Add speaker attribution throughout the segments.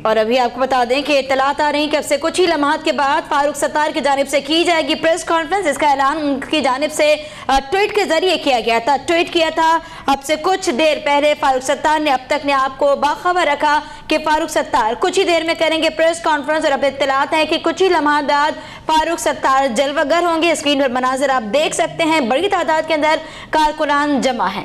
Speaker 1: اور ابھی آپ کو بتا دیں کہ اطلاعات آ رہی ہیں کہ اب سے کچھ ہی لمحات کے بعد فاروق ستار کی جانب سے کی جائے گی پریس کانفرنس. اس کا اعلان ان کی جانب سے ٹویٹ کے ذریعے کیا گیا تھا. ٹویٹ کیا تھا اب سے کچھ دیر پہلے فاروق ستار نے اب تک نے آپ کو باخبر رکھا کہ فاروق ستار کچھ ہی دیر میں کریں گے پریس کانفرنس. اور اب اطلاعات ہیں کہ کچھ ہی لمحات بعد فاروق ستار جلوہ گر ہوں گے. اسکرین پر مناظر آپ دیکھ سکتے ہیں, بڑی تعداد کے اندر کارکنان جمع ہیں.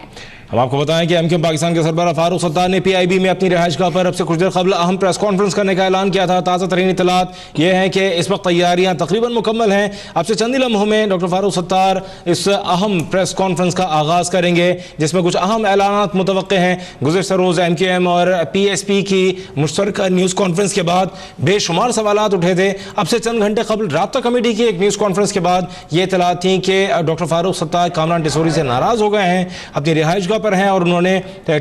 Speaker 2: ہم آپ کو بتائیں کہ ایم کیو ایم پاکستان کے سربراہ فاروق ستار نے پی آئی بی میں اپنی رہائش گاہ پر اب سے کچھ دیر قبل اہم پریس کانفرنس کرنے کا اعلان کیا تھا. تازہ ترین اطلاعات یہ ہیں کہ اس وقت تیاریاں تقریباً مکمل ہیں. اب سے چند ہی لمحوں میں ڈاکٹر فاروق ستار اس اہم پریس کانفرنس کا آغاز کریں گے, جس میں کچھ اہم اعلانات متوقع ہیں. گزشتہ روز ایم کیو ایم اور پی ایس پی کی مشترکہ نیوز کانفرنس کے بعد بے شمار سوالات اٹھے تھے. اب سے چند گھنٹے قبل رابطہ کمیٹی کی ایک نیوز کانفرنس کے بعد یہ اطلاعات تھیں کہ ڈاکٹر فاروق ستار کامران ڈسوری سے ناراض ہو گئے ہیں, اپنی رہائش گاہ پر ہیں, اور انہوں نے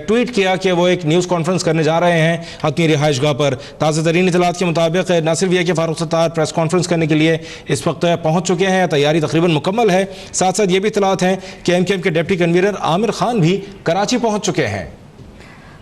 Speaker 2: ٹویٹ کیا کہ وہ ایک نیوز کانفرنس کرنے جا رہے ہیں اپنی رہائش گاہ پر. تازہ ترین اطلاعات کے مطابق نہ صرف یہ کہ فاروق ستار پریس کانفرنس کرنے کے لیے اس وقت پہنچ چکے ہیں, تیاری تقریباً مکمل ہے, ساتھ ساتھ یہ بھی اطلاعات ہیں کہ ایم کیو ایم کے ڈپٹی کنوینر عامر خان بھی کراچی پہنچ چکے ہیں.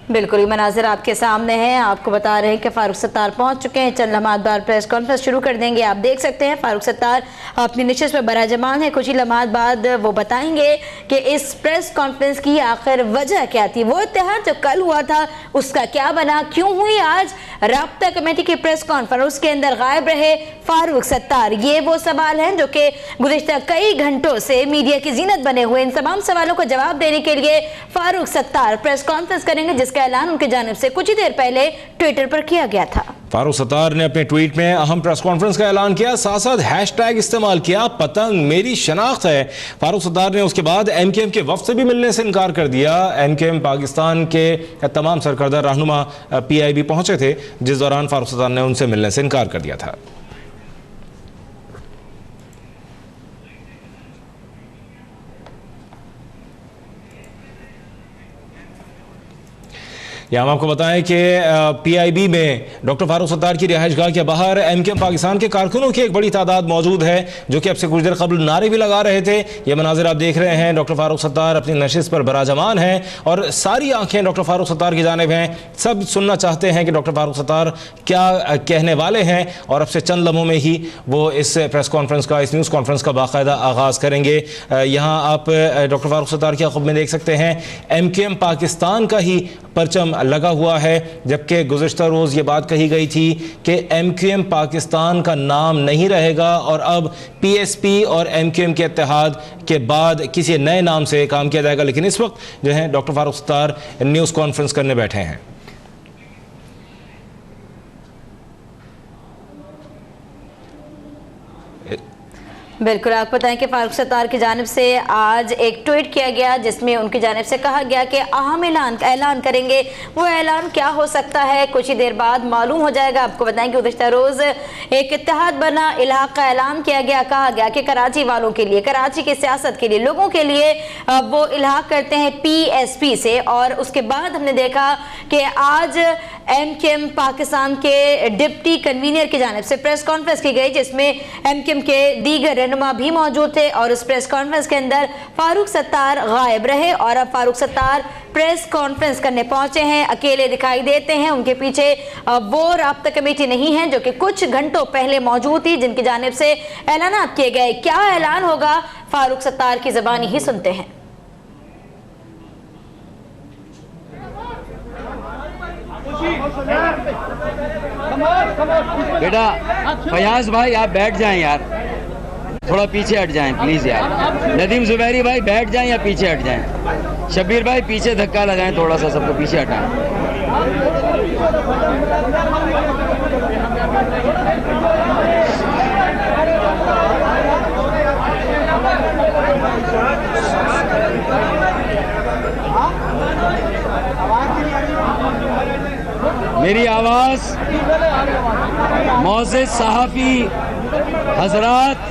Speaker 1: بالکل یہ مناظر آپ کے سامنے ہیں. آپ کو بتا رہے ہیں کہ فاروق ستار پہنچ چکے ہیں. چند لمحات بعد پریس کانفرنس شروع کر دیں گے. آپ دیکھ سکتے ہیں فاروق ستار اپنی نشست پر براجمان ہیں. کچھ ہی لمحات بعد وہ بتائیں گے کہ اس پریس کانفرنس کی آخر وجہ کیا تھی, وہ اتحاد جو کل ہوا تھا اس کا کیا بنا, کیوں ہوئی آج رابطہ کمیٹی کی پریس کانفرنس کے اندر غائب رہے فاروق ستار. یہ وہ سوال ہیں جو کہ گزشتہ کئی گھنٹوں سے میڈیا کی زینت بنے ہوئے. ان تمام سوالوں کو جواب دینے کے لیے فاروق ستار پریس کانفرنس کریں گے, جس کا اعلان ان کی جانب سے کچھ ہی دیر پہلے ٹویٹر پر کیا گیا تھا.
Speaker 2: فاروق ستار نے اپنے ٹویٹ میں اہم پریس کانفرنس کا اعلان کیا, ساتھ ساتھ ہیش ٹیگ استعمال کیا, پتنگ میری شناخت ہے. فاروق ستار نے اس کے بعد ایم کیو ایم کے وفد سے بھی ملنے سے انکار کر دیا. ایم کیو ایم پاکستان کے تمام سرکردہ رہنما پی آئی بی پہنچے تھے, جس دوران فاروق ستار نے ان سے ملنے سے انکار کر دیا تھا. یہاں ہم آپ کو بتائیں کہ پی آئی بی میں ڈاکٹر فاروق ستار کی رہائش گاہ کے باہر ایم کیو ایم پاکستان کے کارکنوں کی ایک بڑی تعداد موجود ہے, جو کہ اب سے کچھ دیر قبل نعرے بھی لگا رہے تھے. یہ مناظر آپ دیکھ رہے ہیں, ڈاکٹر فاروق ستار اپنی نشست پر براجمان ہیں اور ساری آنکھیں ڈاکٹر فاروق ستار کی جانب ہیں. سب سننا چاہتے ہیں کہ ڈاکٹر فاروق ستار کیا کہنے والے ہیں, اور اب سے چند لمحوں میں ہی وہ اس پریس کانفرنس کا, اس نیوز کانفرنس کا باقاعدہ آغاز کریں گے. یہاں آپ ڈاکٹر فاروق ستار کی عقب میں دیکھ سکتے ہیں ایم کیو ایم پاکستان کا ہی پرچم لگا ہوا ہے, جبکہ گزشتہ روز یہ بات کہی گئی تھی کہ ایم کیو ایم پاکستان کا نام نہیں رہے گا, اور اب پی ایس پی اور ایم کیو ایم کے اتحاد کے بعد کسی نئے نام سے کام کیا جائے گا. لیکن اس وقت جو ہے doctor Farooq Sattar news conference کرنے بیٹھے ہیں.
Speaker 1: بالکل آپ بتائیں کہ فاروق ستار کی جانب سے آج ایک ٹویٹ کیا گیا, جس میں ان کی جانب سے کہا گیا کہ اہم اعلان کریں گے. وہ اعلان کیا ہو سکتا ہے کچھ ہی دیر بعد معلوم ہو جائے گا. آپ کو بتائیں کہ گزشتہ روز ایک اتحاد بنا, الحاق کا اعلان کیا گیا. کہا گیا کہ کراچی والوں کے لیے, کراچی کی سیاست کے لیے, لوگوں کے لیے وہ الحاق کرتے ہیں پی ایس پی سے. اور اس کے بعد ہم نے دیکھا کہ آج ایم کیو ایم پاکستان کے ڈپٹی کنوینر کی جانب سے پریس کانفرنس کی گئی, جس میں ایم کیو ایم کے دیگر رہنما بھی موجود تھے. اور اس پریس کانفرنس کے اندر فاروق ستار غائب رہے, اور اب فاروق ستار پریس کانفرنس کرنے پہنچے ہیں. اکیلے دکھائی دیتے ہیں, ان کے پیچھے وہ رابطہ کمیٹی نہیں ہے جو کہ کچھ گھنٹوں پہلے موجود تھی, جن کی جانب سے اعلانات کیے گئے. کیا اعلان ہوگا فاروق ستار کی زبانی ہی سنتے ہیں.
Speaker 3: بیٹا فیاض بھائی آپ بیٹھ جائیں یار, تھوڑا پیچھے ہٹ جائیں پلیز یار. ندیم زبیری بھائی بیٹھ جائیں یا پیچھے ہٹ جائیں. شبیر بھائی پیچھے دھکا لگائیں تھوڑا سا, سب کو پیچھے ہٹائیں. میری آواز معزز صحافی حضرات,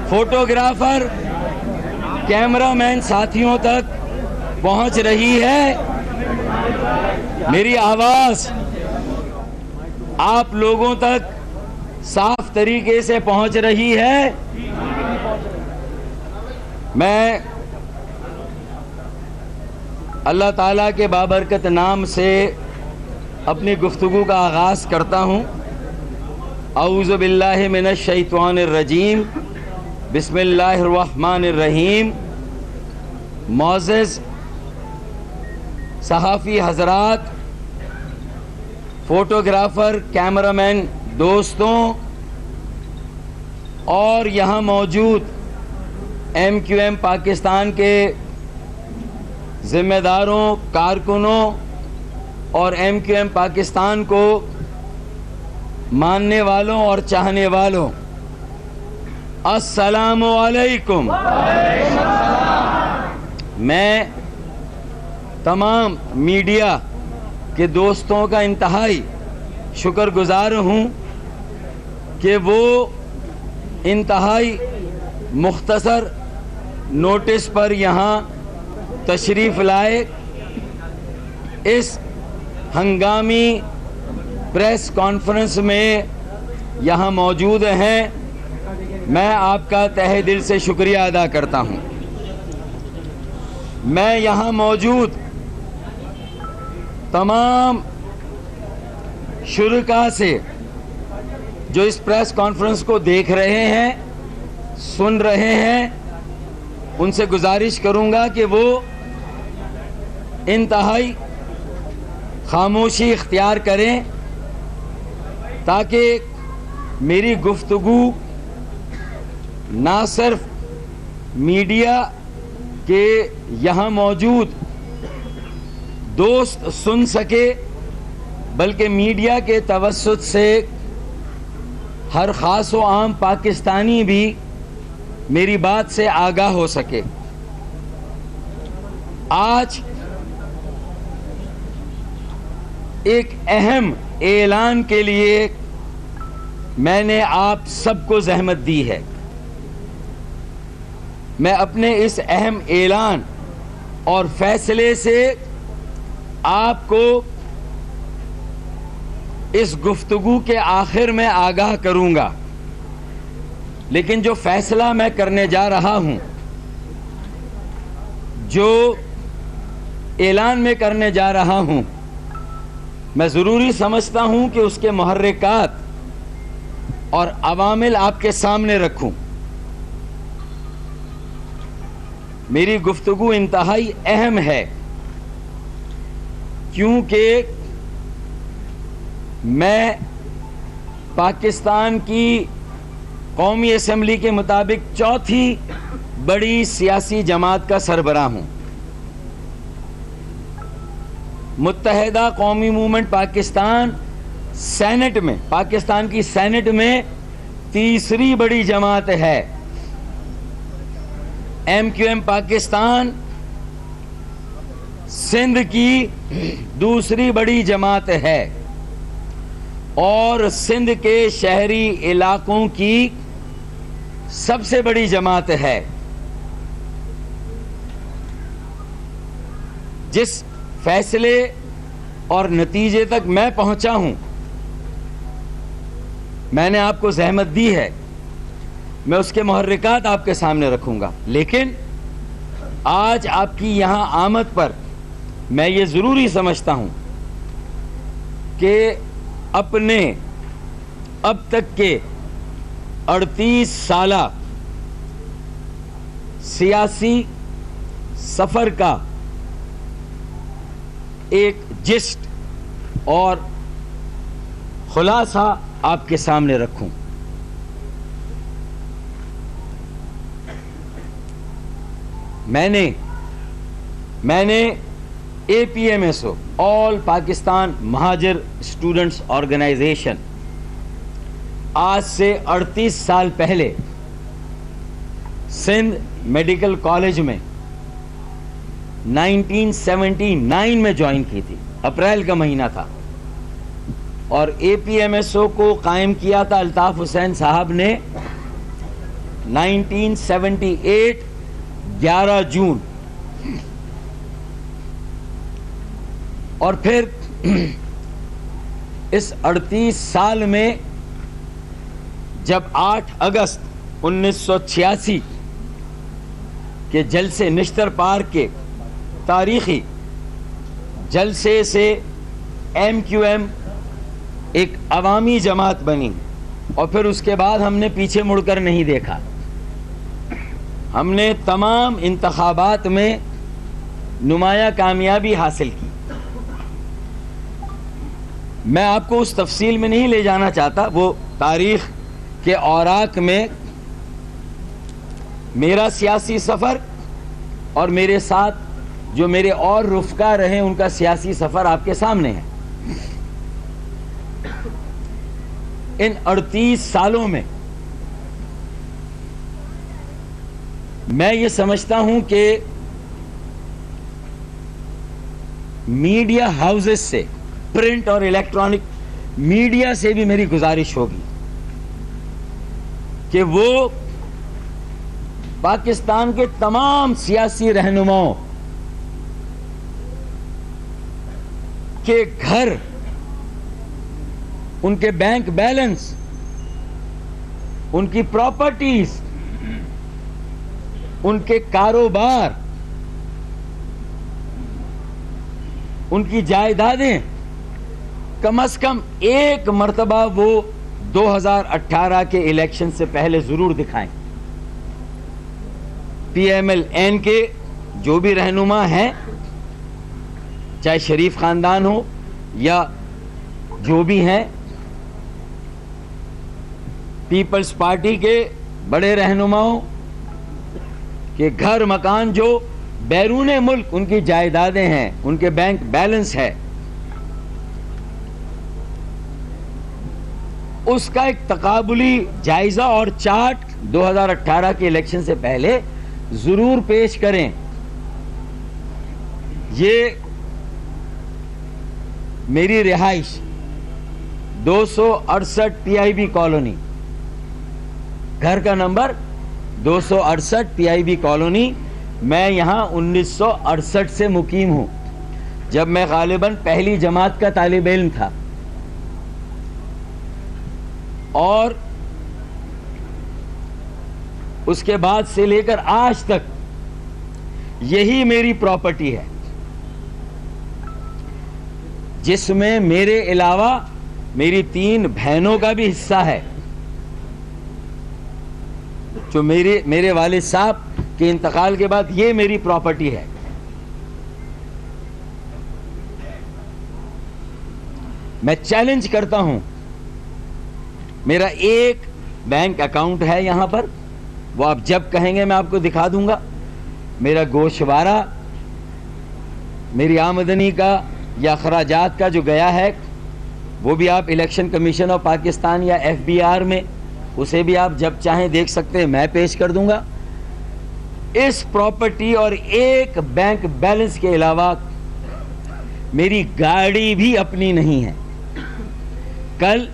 Speaker 3: فوٹوگرافر, کیمرہ مین ساتھیوں تک پہنچ رہی ہے. میری آواز آپ لوگوں تک صاف طریقے سے پہنچ رہی ہے. میں اللہ تعالیٰ کے بابرکت نام سے اپنی گفتگو کا آغاز کرتا ہوں. اعوذ باللہ من الشیطان الرجیم. بسم اللہ الرحمن الرحیم. معزز صحافی حضرات، فوٹوگرافر، کیمرہ مین دوستوں اور یہاں موجود ایم کیو ایم پاکستان کے ذمہ داروں، کارکنوں اور ایم کیو ایم پاکستان کو ماننے والوں اور چاہنے والوں، السلام علیکم. میں تمام میڈیا کے دوستوں کا انتہائی شکر گزار ہوں کہ وہ انتہائی مختصر نوٹس پر یہاں تشریف لائے، اس ہنگامی پریس کانفرنس میں یہاں موجود ہیں. میں آپ کا تہہ دل سے شکریہ ادا کرتا ہوں. میں یہاں موجود تمام شرکاء سے جو اس پریس کانفرنس کو دیکھ رہے ہیں، سن رہے ہیں، ان سے گزارش کروں گا کہ وہ انتہائی خاموشی اختیار کریں تاکہ میری گفتگو نہ صرف میڈیا کے یہاں موجود دوست سن سکے بلکہ میڈیا کے توسط سے ہر خاص و عام پاکستانی بھی میری بات سے آگاہ ہو سکے. آج ایک اہم اعلان کے لیے میں نے آپ سب کو زحمت دی ہے. میں اپنے اس اہم اعلان اور فیصلے سے آپ کو اس گفتگو کے آخر میں آگاہ کروں گا، لیکن جو فیصلہ میں کرنے جا رہا ہوں، جو اعلان میں کرنے جا رہا ہوں، میں ضروری سمجھتا ہوں کہ اس کے محرکات اور عوامل آپ کے سامنے رکھوں. میری گفتگو انتہائی اہم ہے کیونکہ میں پاکستان کی قومی اسمبلی کے مطابق چوتھی بڑی سیاسی جماعت کا سربراہ ہوں. متحدہ قومی موومنٹ پاکستان سینٹ میں، پاکستان کی سینٹ میں تیسری بڑی جماعت ہے. M Q M Pakistan Sindh کی دوسری بڑی جماعت ہے اور سندھ کے شہری علاقوں کی سب سے بڑی جماعت ہے. جس فیصلے اور نتیجے تک میں پہنچا ہوں، میں نے آپ کو زحمت دی ہے، میں اس کے محرکات آپ کے سامنے رکھوں گا. لیکن آج آپ کی یہاں آمد پر میں یہ ضروری سمجھتا ہوں کہ اپنے اب تک کے 38 سالہ سیاسی سفر کا ایک جسٹ اور خلاصہ آپ کے سامنے رکھوں. میں نے اے پی ایم ایس او، آل پاکستان مہاجر اسٹوڈنٹس آرگنائزیشن، آج سے 38 سال پہلے سندھ میڈیکل کالج میں 1979 میں جوائن کی تھی. اپریل کا مہینہ تھا اور اے پی ایم ایس او کو قائم کیا تھا الطاف حسین صاحب نے 1978 11 جون. اور پھر اس 38 سال میں جب 8 اگست 1986 کے جلسے نشتر پارک کے تاریخی جلسے سے MQM ایک عوامی جماعت بنی اور پھر اس کے بعد ہم نے پیچھے مڑ کر نہیں دیکھا. ہم نے تمام انتخابات میں نمایاں کامیابی حاصل کی. میں آپ کو اس تفصیل میں نہیں لے جانا چاہتا, وہ تاریخ کے اوراق میں میرا سیاسی سفر اور میرے ساتھ جو میرے اور رفقا رہے ان کا سیاسی سفر آپ کے سامنے ہے. ان 38 سالوں میں میں یہ سمجھتا ہوں کہ میڈیا ہاؤسز سے, پرنٹ اور الیکٹرانک میڈیا سے بھی میری گزارش ہوگی کہ وہ پاکستان کے تمام سیاسی رہنماؤں کے گھر, ان کے بینک بیلنس, ان کی پراپرٹیز, ان کے کاروبار, ان کی جائیدادیں کم از کم ایک مرتبہ وہ 2018 کے الیکشن سے پہلے ضرور دکھائیں. PMLN کے جو بھی رہنما ہیں, چاہے شریف خاندان ہو یا جو بھی ہیں, پیپلز پارٹی کے بڑے رہنماؤں کے گھر مکان جو بیرون ملک ان کی جائیدادیں ہیں, ان کے بینک بیلنس ہے, اس کا ایک تقابلی جائزہ اور چارٹ 2018 کے الیکشن سے پہلے ضرور پیش کریں. یہ میری رہائش 268 PIB کالونی, گھر کا نمبر 268 PIB کالونی. میں یہاں 1968 سے مقیم ہوں, جب میں غالباً پہلی جماعت کا طالب علم تھا, اور اس کے بعد سے لے کر آج تک یہی میری پراپرٹی ہے, جس میں میرے علاوہ میری 3 بہنوں کا بھی حصہ ہے, جو میرے والد صاحب کے انتقال کے بعد یہ میری پراپرٹی ہے. میں چیلنج کرتا ہوں, میرا ایک بینک اکاؤنٹ ہے یہاں پر, وہ آپ جب کہیں گے میں آپ کو دکھا دوں گا. میرا گوشوارہ میری آمدنی کا یا اخراجات کا جو گیا ہے, وہ بھی آپ الیکشن کمیشن آف پاکستان یا FBR میں, اسے بھی آپ جب چاہیں دیکھ سکتے ہیں, میں پیش کر دوں گا. اس پراپرٹی اور ایک بینک بیلنس کے علاوہ میری گاڑی بھی اپنی نہیں ہے. کل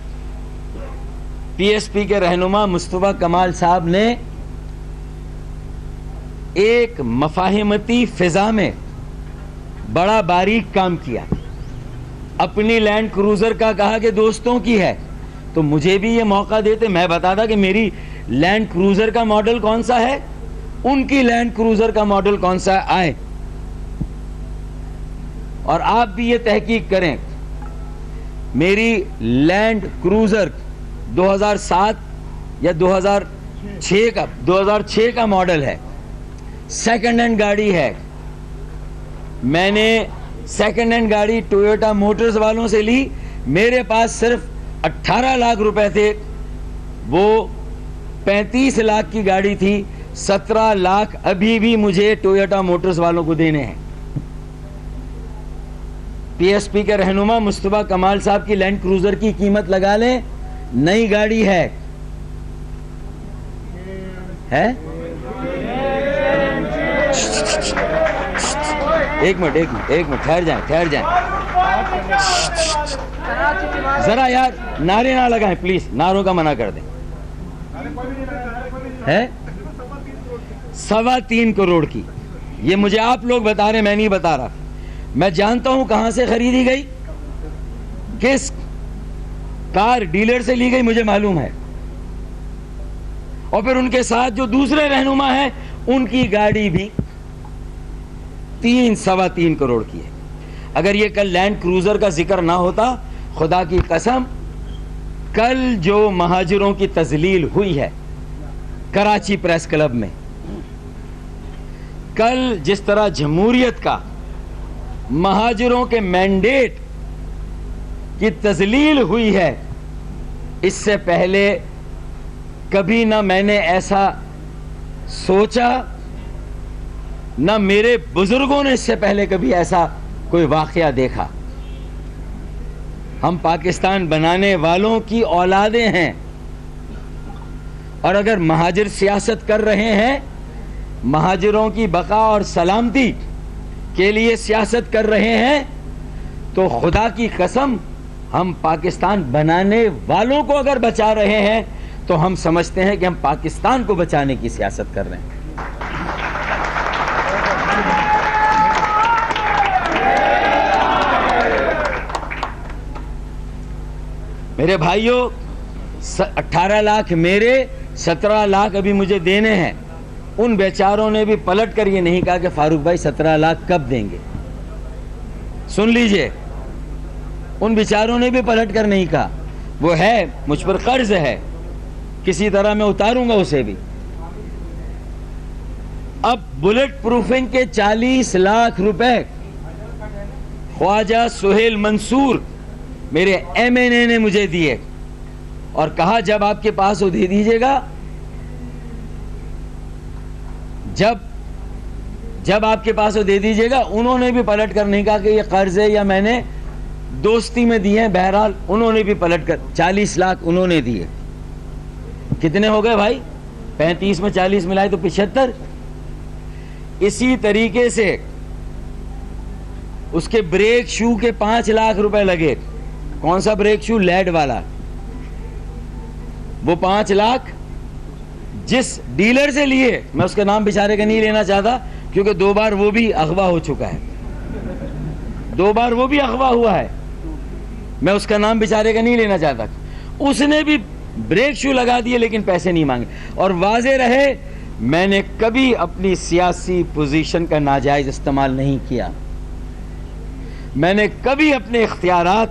Speaker 3: PSP کے رہنما مصطفیٰ کمال صاحب نے ایک مفاہمتی فضا میں بڑا باریک کام کیا. اپنی لینڈ کروزر کا کہا کہ دوستوں کی ہے, تو مجھے بھی یہ موقع دیتے, میں بتاتا کہ میری لینڈ کروزر کا ماڈل کون سا ہے, ان کی لینڈ کروزر کا ماڈل کون سا ہے, آئے اور آپ بھی یہ تحقیق کریں. میری لینڈ کروزر 2007 یا 2006 کا ماڈل ہے, سیکنڈ ہینڈ گاڑی ہے. میں نے سیکنڈ ہینڈ گاڑی ٹویوٹا موٹرز والوں سے لی, میرے پاس صرف 18 لاکھ روپے تھے, وہ 35 لاکھ کی گاڑی تھی. 17 لاکھ ابھی بھی مجھے ٹویوٹا موٹرز والوں کو دینے ہیں. PSP کے رہنما مصطفیٰ کمال صاحب کی لینڈ کروزر کی قیمت لگا لیں, نئی گاڑی ہے. ایک منٹ ٹھہر جائیں ذرا یار, نعرے نہ لگائیں پلیز, نعروں کا منع کر دیں. ہے 3.25 کروڑ کی, یہ مجھے آپ لوگ بتا رہے, میں نہیں بتا رہا. میں جانتا ہوں کہاں سے خریدی گئی, کس کار ڈیلر سے لی گئی, مجھے معلوم ہے. اور پھر ان کے ساتھ جو دوسرے رہنما ہیں, ان کی گاڑی بھی 3.25 کروڑ کی ہے. اگر یہ کل لینڈ کروزر کا ذکر نہ ہوتا، خدا کی قسم کل جو مہاجروں کی تذلیل ہوئی ہے کراچی پریس کلب میں، کل جس طرح جمہوریت کا مہاجروں کے مینڈیٹ کی تذلیل ہوئی ہے، اس سے پہلے کبھی نہ میں نے ایسا سوچا، نہ میرے بزرگوں نے اس سے پہلے کبھی ایسا کوئی واقعہ دیکھا۔ ہم پاکستان بنانے والوں کی اولادیں ہیں، اور اگر مہاجر سیاست کر رہے ہیں، مہاجروں کی بقا اور سلامتی کے لیے سیاست کر رہے ہیں، تو خدا کی قسم ہم پاکستان بنانے والوں کو اگر بچا رہے ہیں تو ہم سمجھتے ہیں کہ ہم پاکستان کو بچانے کی سیاست کر رہے ہیں۔ میرے بھائیوں، 18 لاکھ میرے، 17 لاکھ ابھی مجھے دینے ہیں۔ ان بیچاروں نے بھی پلٹ کر یہ نہیں کہا کہ فاروق بھائی 17 لاکھ کب دیں گے۔ سن لیجئے، ان بیچاروں نے بھی پلٹ کر نہیں کہا، وہ ہے مجھ پر قرض ہے، کسی طرح میں اتاروں گا اسے بھی۔ اب بلٹ پروفنگ کے 40 لاکھ روپے خواجہ سہیل منصور میرے ایم این اے نے مجھے دیے، اور کہا جب آپ کے پاس ہو دے دیجئے گا۔ جب آپ کے پاس ہو دے دیجئے گا۔ انہوں نے بھی پلٹ کر نہیں کہا کہ یہ قرض ہے یا میں نے دوستی میں دیے ہیں، بہرحال انہوں نے بھی پلٹ کر 40 لاکھ انہوں نے دیے۔ کتنے ہو گئے بھائی؟ 35 میں 40 ملائے تو 75۔ اسی طریقے سے اس کے بریک شو کے 5 لاکھ روپے لگے۔ کون سا بریک شو؟ لیڈ والا۔ وہ 5 لاکھ جس ڈیلر سے لیے، میں اس کا نام بیچارے کا نہیں لینا چاہتا کیونکہ 2 بار وہ بھی اغوا ہو چکا ہے، 2 بار وہ بھی اغوا ہوا ہے، میں اس کا نام بیچارے کا نہیں لینا چاہتا۔ اس نے بھی بریک شو لگا دیے لیکن پیسے نہیں مانگے۔ اور واضح رہے، میں نے کبھی اپنی سیاسی پوزیشن کا ناجائز استعمال نہیں کیا، میں نے کبھی اپنے اختیارات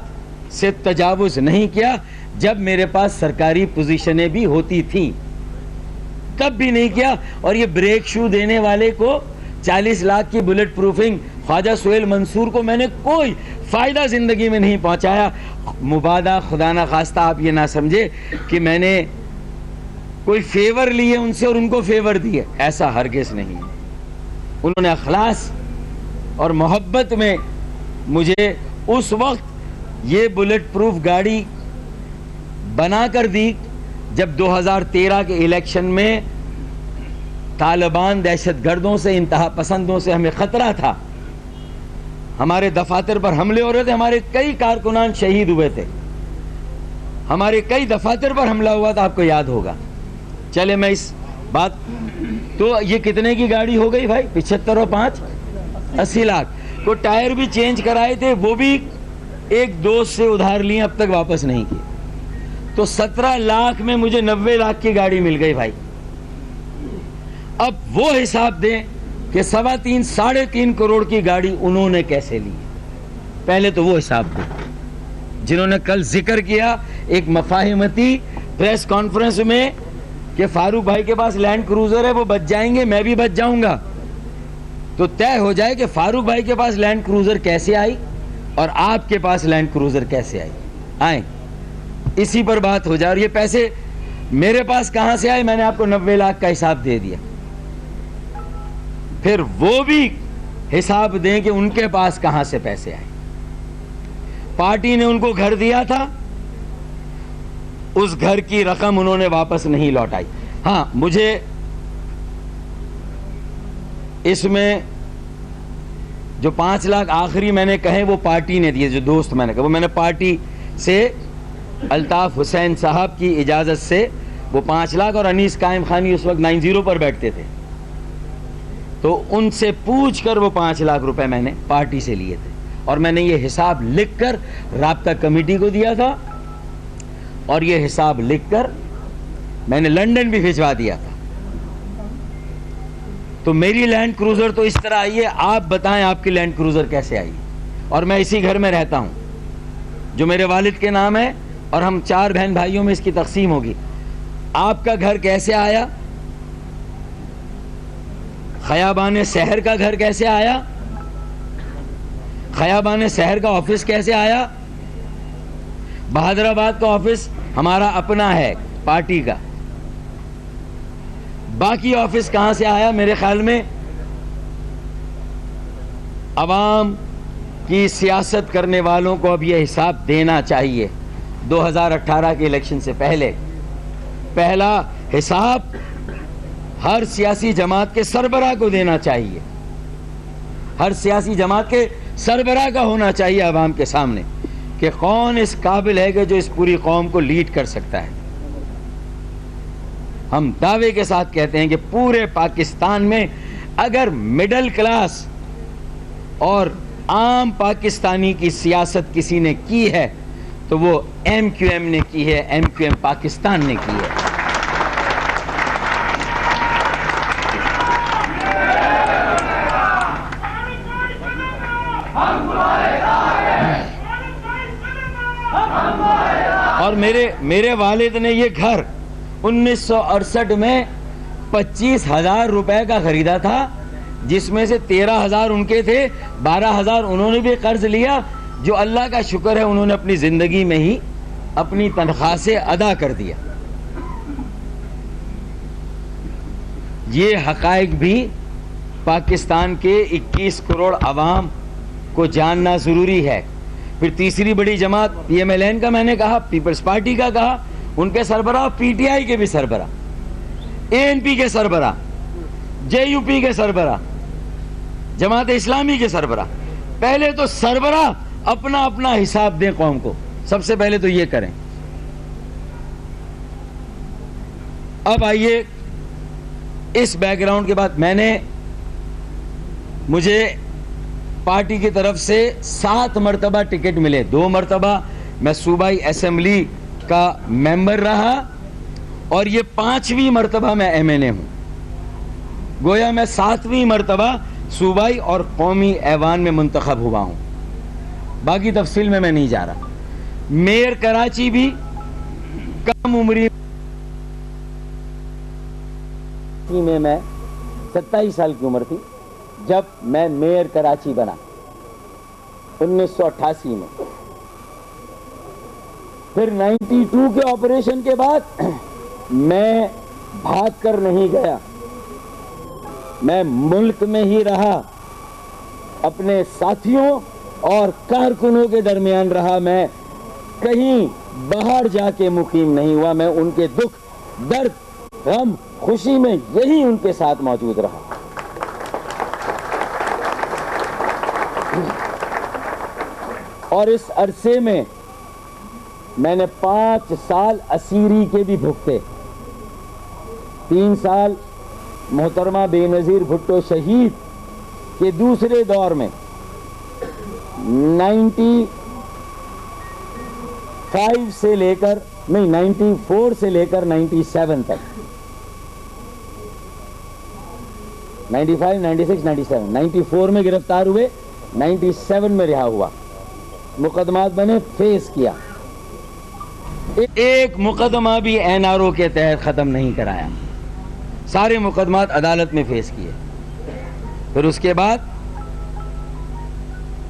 Speaker 3: سے تجاوز نہیں کیا، جب میرے پاس سرکاری پوزیشنیں بھی ہوتی تھیں تب بھی نہیں کیا۔ اور یہ بریک شو دینے والے کو 40 لاکھ کی بلٹ پروفنگ خواجہ سہیل منصور کو میں نے کوئی فائدہ زندگی میں نہیں پہنچایا۔ مبادہ خدا نہ خواستہ آپ یہ نہ سمجھے کہ میں نے کوئی فیور لیے ان سے اور ان کو فیور دیے، ایسا ہرگز نہیں۔ انہوں نے اخلاص اور محبت میں مجھے اس وقت یہ بلٹ پروف گاڑی بنا کر دی جب 2013 کے الیکشن میں طالبان دہشت گردوں سے، انتہا پسندوں سے ہمیں خطرہ تھا، ہمارے دفاتر پر حملے ہو رہے تھے، ہمارے کئی کارکنان شہید ہوئے تھے، ہمارے کئی دفاتر پر حملہ ہوا تھا، آپ کو یاد ہوگا۔ چلے میں اس بات تو یہ کتنے کی گاڑی ہو گئی بھائی؟ 75 اور 5 80 لاکھ کو ٹائر بھی چینج کرائے تھے، وہ بھی ایک دوست سے ادھار لیے، اب تک واپس نہیں کیے۔ تو 17 لاکھ میں مجھے 90 لاکھ کی گاڑی مل گئی بھائی۔ اب وہ حساب دیں کہ 3.25 ساڑھے 3 کروڑ کی گاڑی انہوں نے کیسے لی، پہلے تو وہ حساب دیں۔ جنہوں نے کل ذکر کیا ایک مفاہمتی پریس کانفرنس میں کہ فاروق بھائی کے پاس لینڈ کروزر ہے، وہ بچ جائیں گے، میں بھی بچ جاؤں گا، تو طے ہو جائے کہ فاروق بھائی کے پاس لینڈ کروزر کیسے آئی اور آپ کے پاس لینڈ کروزر کیسے آئی، آئیں اسی پر بات ہو جائے۔ اور یہ پیسے میرے پاس کہاں سے آئے؟ میں نے آپ کو 90 لاکھ کا حساب دے دیا، پھر وہ بھی حساب دیں کہ ان کے پاس کہاں سے پیسے آئے۔ پارٹی نے ان کو گھر دیا تھا، اس گھر کی رقم انہوں نے واپس نہیں لوٹائی۔ ہاں، مجھے اس میں جو 5 لاکھ آخری میں نے کہے وہ پارٹی نے دیے، جو دوست میں نے کہا وہ میں نے پارٹی سے الطاف حسین صاحب کی اجازت سے وہ 5 لاکھ، اور انیس قائم خانی اس وقت 90 پر بیٹھتے تھے، تو ان سے پوچھ کر وہ 5 لاکھ روپے میں نے پارٹی سے لیے تھے، اور میں نے یہ حساب لکھ کر رابطہ کمیٹی کو دیا تھا، اور یہ حساب لکھ کر میں نے لنڈن بھی بھجوا دیا تھا۔ تو میری لینڈ کروزر تو اس طرح آئی ہے، آپ بتائیں آپ کی لینڈ کروزر کیسے آئی؟ اور میں اسی گھر میں رہتا ہوں جو میرے والد کے نام ہے, اور ہم 4 بہن بھائیوں میں اس کی تقسیم ہوگی. آپ کا گھر کیسے آیا؟ خیابان سحر کا گھر کیسے آیا؟ خیابان سحر کا آفس کیسے آیا؟ بہادر آباد کا آفس ہمارا اپنا ہے, پارٹی کا. باقی آفس کہاں سے آیا؟ میرے خیال میں عوام کی سیاست کرنے والوں کو اب یہ حساب دینا چاہیے. 2018 کے الیکشن سے پہلے پہلا حساب ہر سیاسی جماعت کے سربراہ کو دینا چاہیے. ہر سیاسی جماعت کے سربراہ کا ہونا چاہیے عوام کے سامنے کہ کون اس قابل ہے کہ جو اس پوری قوم کو لیڈ کر سکتا ہے. ہم دعوے کے ساتھ کہتے ہیں کہ پورے پاکستان میں اگر مڈل کلاس اور عام پاکستانی کی سیاست کسی نے کی ہے تو وہ ایم کیو ایم نے کی ہے, ایم کیو ایم پاکستان نے کی ہے. اور میرے والد نے یہ گھر 1968 میں 25,000 روپے کا خریدا تھا, جس میں سے 13,000 ان کے تھے, 12,000 انہوں نے بھی قرض لیا, جو اللہ کا شکر ہے انہوں نے اپنی زندگی میں ہی اپنی تنخواہ سے ادا کر دیا. یہ حقائق بھی پاکستان کے 21 کروڑ عوام کو جاننا ضروری ہے. پھر تیسری بڑی جماعت پی ایم ایل این کا میں نے کہا, پیپلز پارٹی کا کہا, ان کے سربراہ, پی ٹی آئی کے بھی سربراہ, اے این پی کے سربراہ, جے یو پی کے سربراہ, جماعت اسلامی کے سربراہ. پہلے تو سربراہ اپنا اپنا حساب دیں قوم کو, سب سے پہلے تو یہ کریں. اب آئیے اس بیک گراؤنڈ کے بعد مجھے پارٹی کی طرف سے 7 مرتبہ ٹکٹ ملے. 2 مرتبہ میں صوبائی اسمبلی کا ممبر رہا اور یہ 5ویں مرتبہ میں ایم این اے ہوں. گویا میں 7ویں مرتبہ صوبائی اور قومی ایوان میں منتخب ہوا ہوں. باقی تفصیل میں نہیں جا رہا. میئر کراچی بھی کم عمری میں 27 سال کی عمر تھی جب میں میئر کراچی بنا 1988 میں. پھر 92 کے آپریشن کے بعد میں بھاگ کر نہیں گیا, میں ملک میں ہی رہا, اپنے ساتھیوں اور کارکنوں کے درمیان رہا. میں کہیں باہر جا کے مقیم نہیں ہوا. میں ان کے دکھ, درد, غم, خوشی میں یہی ان کے ساتھ موجود رہا. اور اس عرصے میں میں نے 5 سال اسیری کے بھی بھگتے. 3 سال محترمہ بے نظیر بھٹو شہید کے دوسرے دور میں 94 سے لے کر 97 تک, 95, 96, 97, 94 میں گرفتار ہوئے, 97 میں رہا ہوا. مقدمات میں نے فیس کیا, ایک مقدمہ بھی این آر او کے تحت ختم نہیں کرایا. سارے مقدمات عدالت میں فیس کیے. پھر اس کے بعد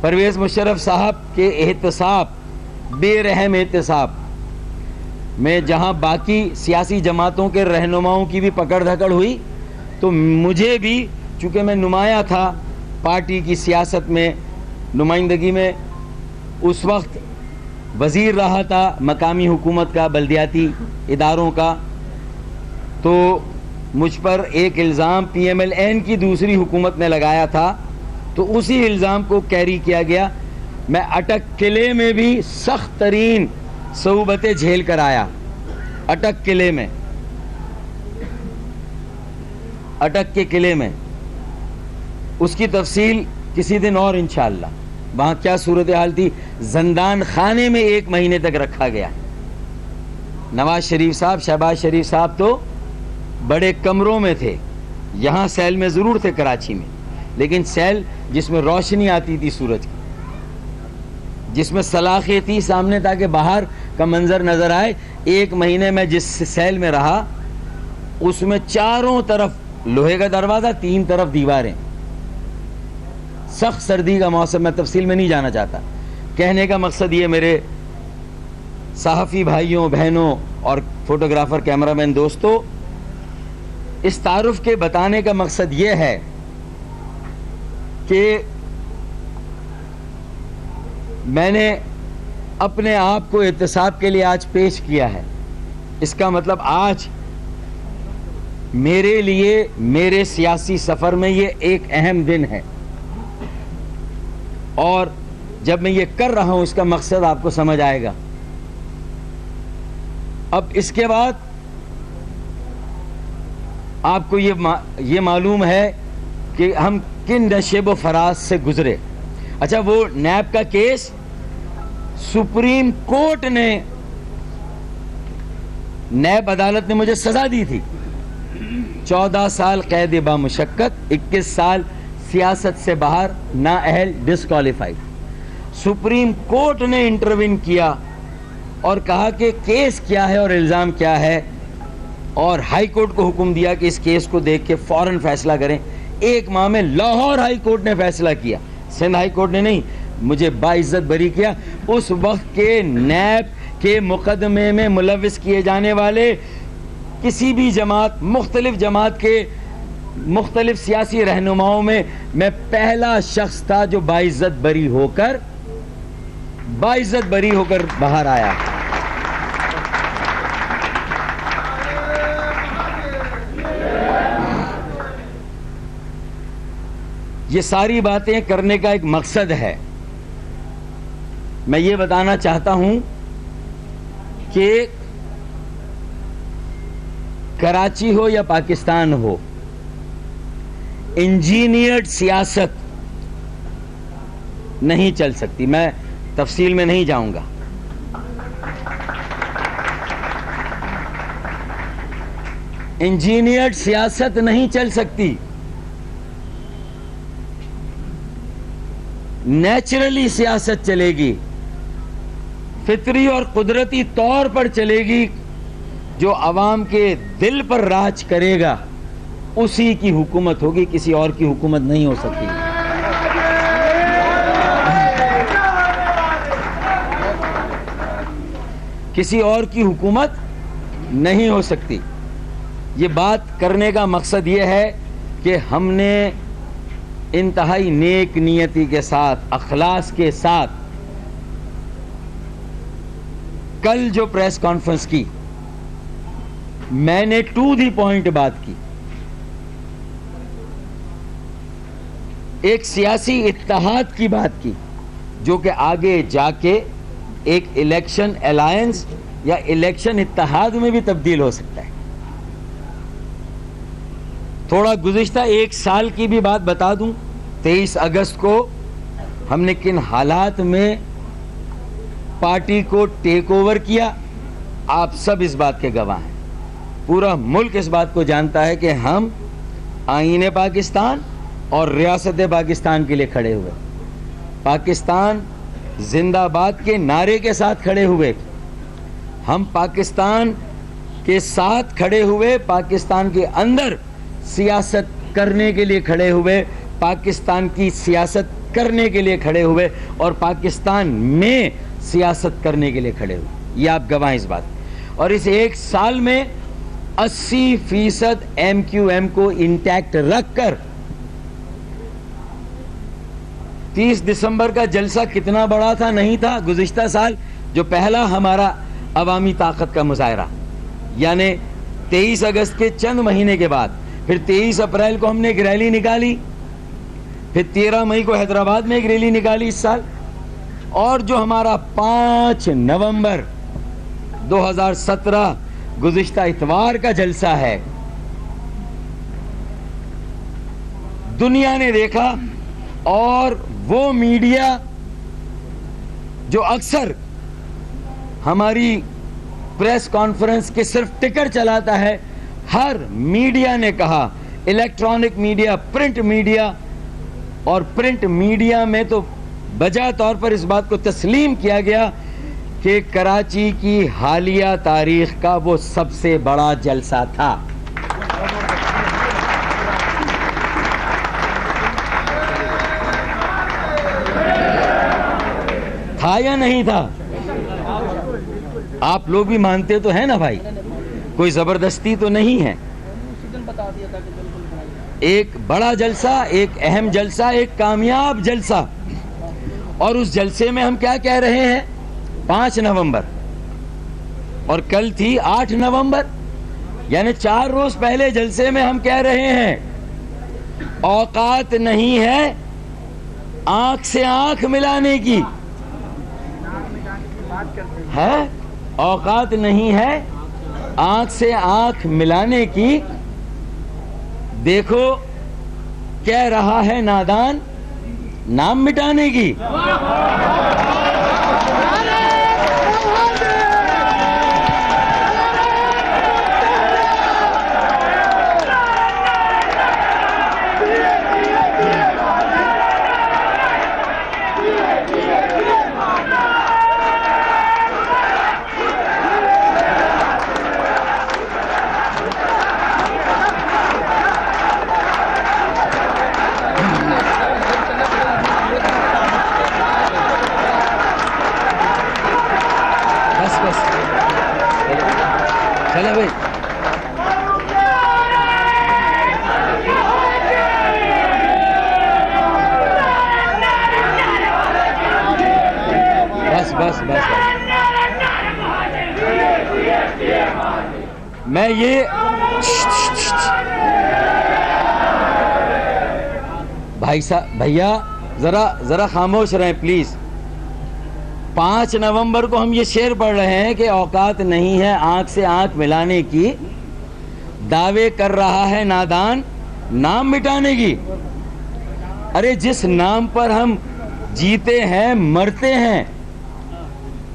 Speaker 3: پرویز مشرف صاحب کے احتساب, بے رحم احتساب میں جہاں باقی سیاسی جماعتوں کے رہنماؤں کی بھی پکڑ دھکڑ ہوئی, تو مجھے بھی, چونکہ میں نمایاں تھا پارٹی کی سیاست میں, نمائندگی میں, اس وقت وزیر رہا تھا مقامی حکومت کا, بلدیاتی اداروں کا, تو مجھ پر ایک الزام پی ایم ایل این کی دوسری حکومت نے لگایا تھا, تو اسی الزام کو کیری کیا گیا. میں اٹک قلعے میں بھی سخت ترین صعوبتیں جھیل کر آیا. اٹک قلعے میں, اٹک کے قلعے میں, اس کی تفصیل کسی دن اور انشاءاللہ. وہاں کیا صورتحال تھی. زندان خانے میں 1 مہینے تک رکھا گیا. نواز شریف صاحب, شہباز شریف صاحب تو بڑے کمروں میں تھے. یہاں سیل میں ضرور تھے کراچی میں, لیکن سیل جس میں روشنی آتی تھی سورج کی. جس میں سلاخیں تھی سامنے تاکہ باہر کا منظر نظر آئے. 1 مہینے میں جس سیل میں رہا اس میں چاروں طرف لوہے کا دروازہ, 3 طرف دیواریں, سخت سردی کا موسم. میں تفصیل میں نہیں جانا چاہتا. کہنے کا مقصد یہ میرے صحافی بھائیوں بہنوں اور فوٹوگرافر کیمرہ مین دوستوں, اس تعارف کے بتانے کا مقصد یہ ہے کہ میں نے اپنے آپ کو احتساب کے لیے آج پیش کیا ہے. اس کا مطلب آج میرے لیے میرے سیاسی سفر میں یہ ایک اہم دن ہے, اور جب میں یہ کر رہا ہوں اس کا مقصد آپ کو سمجھ آئے گا. اب اس کے بعد آپ کو یہ معلوم ہے کہ ہم کن نشیب و فراز سے گزرے. اچھا, وہ نیب کا کیس سپریم کورٹ نے, نیب عدالت نے مجھے سزا دی تھی, 14 سال قید بامشقت, 21 سال سیاست سے باہر, نااہل, ڈسکوالیفائیڈ. سپریم کورٹ نے انٹروین کیا اور کہا کہ کیس کیا ہے اور الزام کیا ہے, اور ہائی کورٹ کو حکم دیا کہ اس کیس کو دیکھ کے فوراً فیصلہ کریں. 1 ماہ میں لاہور ہائی کورٹ نے فیصلہ کیا, سندھ ہائی کورٹ نے نہیں, مجھے باعزت بری کیا. اس وقت کے نیب کے مقدمے میں ملوث کیے جانے والے کسی بھی جماعت, مختلف جماعت کے مختلف سیاسی رہنماؤں میں پہلا شخص تھا جو باعزت بری ہو کر باہر آیا. یہ ساری باتیں کرنے کا ایک مقصد ہے. میں یہ بتانا چاہتا ہوں کہ کراچی ہو یا پاکستان ہو, انجینئرڈ سیاست نہیں چل سکتی. میں تفصیل میں نہیں جاؤں گا. انجینئرڈ سیاست نہیں چل سکتی. نیچرلی سیاست چلے گی, فطری اور قدرتی طور پر چلے گی. جو عوام کے دل پر راج کرے گا اسی کی حکومت ہوگی, کسی اور کی حکومت نہیں ہو سکتی. کسی اور کی حکومت نہیں ہو سکتی. یہ بات کرنے کا مقصد یہ ہے کہ ہم نے انتہائی نیک نیتی کے ساتھ, اخلاص کے ساتھ کل جو پریس کانفرنس کی, میں نے ٹو دی پوائنٹ بات کی. ایک سیاسی اتحاد کی بات کی جو کہ آگے جا کے ایک الیکشن الائنس یا الیکشن اتحاد میں بھی تبدیل ہو سکتا ہے. تھوڑا گزشتہ 1 سال کی بھی بات بتا دوں. 23 اگست کو ہم نے کن حالات میں پارٹی کو ٹیک اوور کیا, آپ سب اس بات کے گواہ ہیں. پورا ملک اس بات کو جانتا ہے کہ ہم آئین پاکستان اور ریاست پاکستان کے لیے کھڑے ہوئے, پاکستان زندہ باد کے نعرے کے ساتھ کھڑے ہوئے. ہم پاکستان کے ساتھ کھڑے ہوئے, پاکستان کے اندر سیاست کرنے کے لیے کھڑے ہوئے, پاکستان کی سیاست کرنے کے لیے کھڑے ہوئے, اور پاکستان میں سیاست کرنے کے لیے کھڑے ہوئے. یہ آپ گواہ اس بات. اور اس 1 سال میں 80% ایم کیو ایم کو انٹیکٹ رکھ کر 30 دسمبر کا جلسہ کتنا بڑا تھا نہیں تھا گزشتہ سال, جو پہلا ہمارا عوامی طاقت کا مظاہرہ, یعنی 23 اگست کے چند مہینے کے بعد, پھر 23 اپریل کو ہم نے ایک ریلی نکالی, پھر 13 مئی کو حیدرآباد میں ایک ریلی نکالی اس سال, اور جو ہمارا 5 نومبر 2017 گزشتہ اتوار کا جلسہ ہے, دنیا نے دیکھا. اور وہ میڈیا جو اکثر ہماری پریس کانفرنس کے صرف ٹکر چلاتا ہے, ہر میڈیا نے کہا, الیکٹرانک میڈیا, پرنٹ میڈیا, اور پرنٹ میڈیا میں تو بجا طور پر اس بات کو تسلیم کیا گیا کہ کراچی کی حالیہ تاریخ کا وہ سب سے بڑا جلسہ تھا. تھا یا نہیں تھا؟ آپ لوگ بھی مانتے تو ہیں نا بھائی, کوئی زبردستی تو نہیں ہے. ایک بڑا جلسہ, ایک اہم جلسہ, ایک کامیاب جلسہ. اور اس جلسے میں ہم کیا کہہ رہے ہیں؟ 5 نومبر, اور کل تھی 8 نومبر, یعنی 4 روز پہلے جلسے میں ہم کہہ رہے ہیں اوقات نہیں ہے آنکھ سے آنکھ ملانے کی. ہے اوقات نہیں ہے آنکھ سے آنکھ ملانے کی. دیکھو کہہ رہا ہے نادان نام مٹانے کی. چلے بھائی, بس بس بس میں یہ بھائی صاحب بھیا ذرا خاموش رہیں پلیز. 5 نومبر کو ہم یہ شعر پڑھ رہے ہیں کہ اوقات نہیں ہے آنکھ سے آنکھ ملانے کی, دعوے کر رہا ہے نادان نام مٹانے کی. ارے جس نام پر ہم جیتے ہیں مرتے ہیں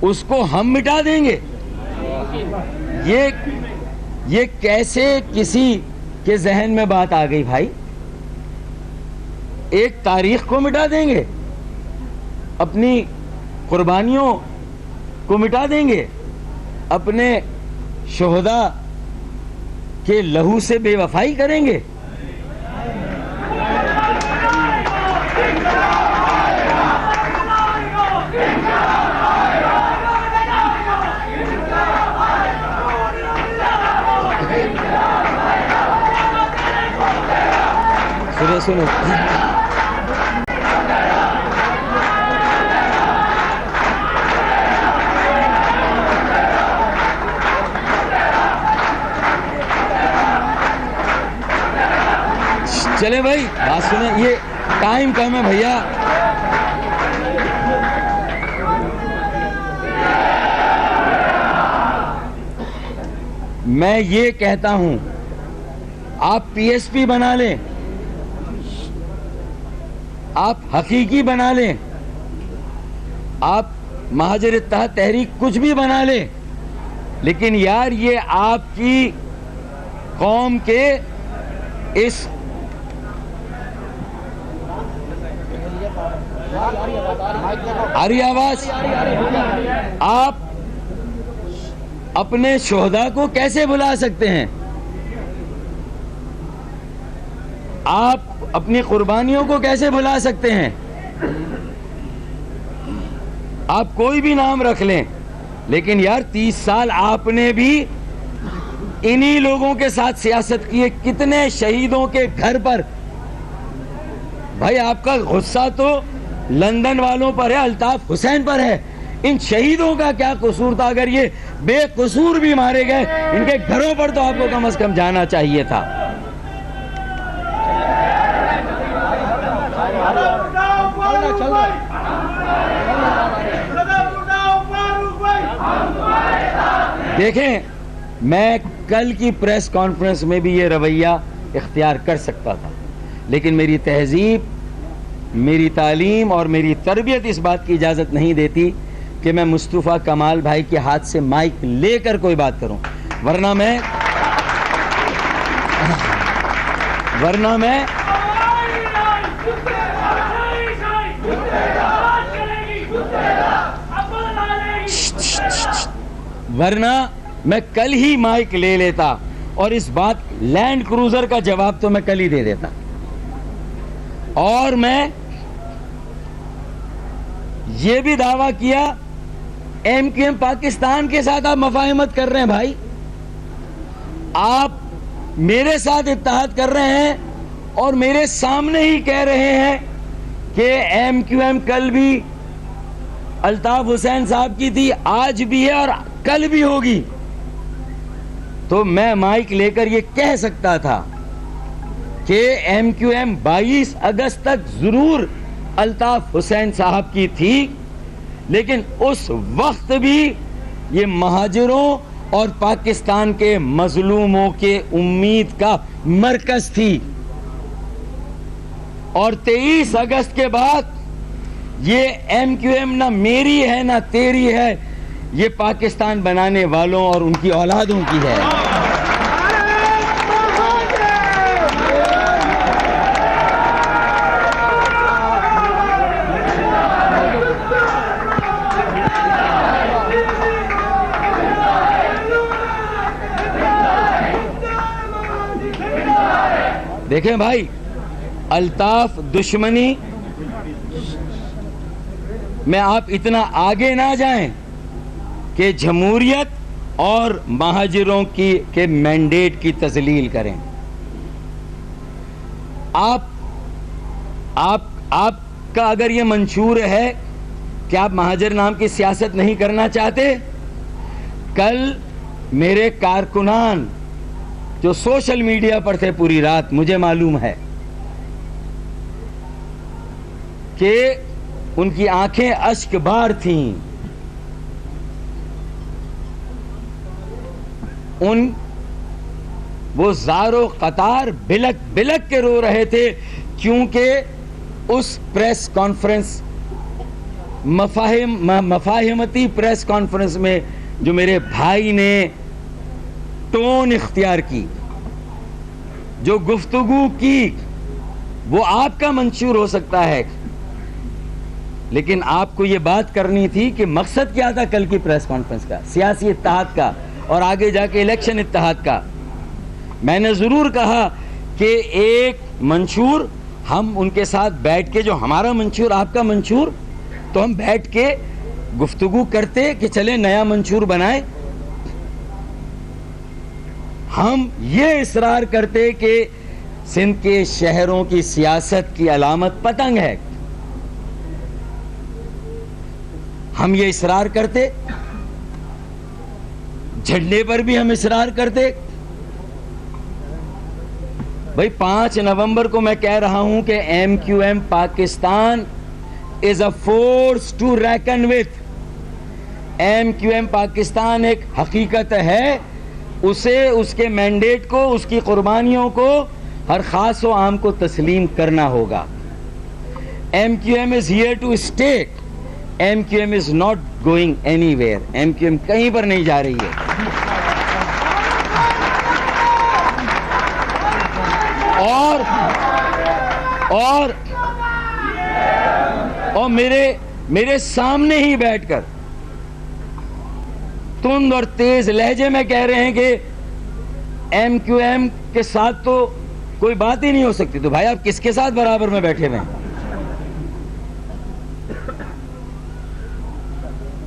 Speaker 3: اس کو ہم مٹا دیں گے؟ یہ کیسے کسی کے ذہن میں بات آ گئی بھائی؟ ایک تاریخ کو مٹا دیں گے, اپنی قربانیوں کو مٹا دیں گے, اپنے شہداء کے لہو سے بے وفائی کریں گے؟ سنو چلے بھائی بات سنیں, یہ ٹائم کم ہے بھیا. میں یہ کہتا ہوں آپ پی ایس پی بنا لیں, آپ حقیقی بنا لیں, آپ مہاجر اتحاد تحریک کچھ بھی بنا لیں, لیکن یار یہ آپ کی قوم کے اس آری آواز, آپ اپنے شہداء کو کیسے بھلا سکتے ہیں؟ آپ اپنی قربانیوں کو کیسے بھلا سکتے ہیں؟ آپ کوئی بھی نام رکھ لیں, لیکن یار 30 سال آپ نے بھی انہی لوگوں کے ساتھ سیاست کی ہے. کتنے شہیدوں کے گھر پر بھائی آپ کا غصہ تو لندن والوں پر ہے, الطاف حسین پر ہے. ان شہیدوں کا کیا قصور تھا؟ اگر یہ بے قصور بھی مارے گئے, ان کے گھروں پر تو آپ کو کم از کم جانا چاہیے تھا. دیکھیں, میں کل کی پریس کانفرنس میں بھی یہ رویہ اختیار کر سکتا تھا, لیکن میری تہذیب, میری تعلیم اور میری تربیت اس بات کی اجازت نہیں دیتی کہ میں مصطفیٰ کمال بھائی کے ہاتھ سے مائک لے کر کوئی بات کروں, ورنہ میں ورنہ میں کل ہی مائک لے لیتا اور اس بات لینڈ کروزر کا جواب تو میں کل ہی دے دیتا. اور میں یہ بھی دعویٰ کیا ایم کیو ایم پاکستان کے ساتھ آپ مفاہمت کر رہے ہیں بھائی, آپ میرے ساتھ اتحاد کر رہے ہیں اور میرے سامنے ہی کہہ رہے ہیں کہ ایم کیو ایم کل بھی الطاف حسین صاحب کی تھی, آج بھی ہے اور کل بھی ہوگی. تو میں مائک لے کر یہ کہہ سکتا تھا کہ ایم کیو ایم 22 اگست تک ضرور الطاف حسین صاحب کی تھی, لیکن اس وقت بھی یہ مہاجروں اور پاکستان کے مظلوموں کے امید کا مرکز تھی. اور 23 اگست کے بعد یہ ایم کیو ایم نہ میری ہے نہ تیری ہے, یہ پاکستان بنانے والوں اور ان کی اولادوں کی ہے. دیکھیں بھائی, الطاف دشمنی میں آپ اتنا آگے نہ جائیں کہ جمہوریت اور مہاجروں کے مینڈیٹ کی تذلیل کریں. آپ کا اگر یہ منشور ہے کہ آپ مہاجر نام کی سیاست نہیں کرنا چاہتے, کل میرے کارکنان جو سوشل میڈیا پر تھے پوری رات, مجھے معلوم ہے کہ ان کی آنکھیں اشک بار تھیں. وہ زارو قطار بلک بلک کے رو رہے تھے, کیونکہ اس پریس کانفرنس مفاہمتی پریس کانفرنس میں جو میرے بھائی نے ٹون اختیار کی, جو گفتگو کی, وہ آپ کا منشور ہو سکتا ہے, لیکن آپ کو یہ بات کرنی تھی کہ مقصد کیا تھا کل کی پریس کانفرنس کا, سیاسی اتحاد کا اور آگے جا کے الیکشن اتحاد کا. میں نے ضرور کہا کہ ایک منشور ہم ان کے ساتھ بیٹھ کے, جو ہمارا منشور آپ کا منشور, تو ہم بیٹھ کے گفتگو کرتے کہ چلے نیا منشور بنائے. ہم یہ اصرار کرتے کہ سندھ کے شہروں کی سیاست کی علامت پتنگ ہے, ہم یہ اصرار کرتے, جھنڈے پر بھی ہم اصرار کرتے. بھائی 5 نومبر کو میں کہہ رہا ہوں کہ M Q M Pakistan is a force to reckon with. M Q M Pakistan ایک حقیقت ہے, اسے اس کے مینڈیٹ کو, اس کی قربانیوں کو ہر خاص و عام کو تسلیم کرنا ہوگا. M Q M is here to stay. M Q M is not going anywhere. M Q M کہیں پر نہیں جا رہی ہے. اور میرے سامنے ہی بیٹھ کر تند اور تیز لہجے میں کہہ رہے ہیں کہ ایم کیو ایم کے ساتھ تو کوئی بات ہی نہیں ہو سکتی. تو بھائی آپ کس کے ساتھ برابر میں بیٹھے ہوئے ہیں؟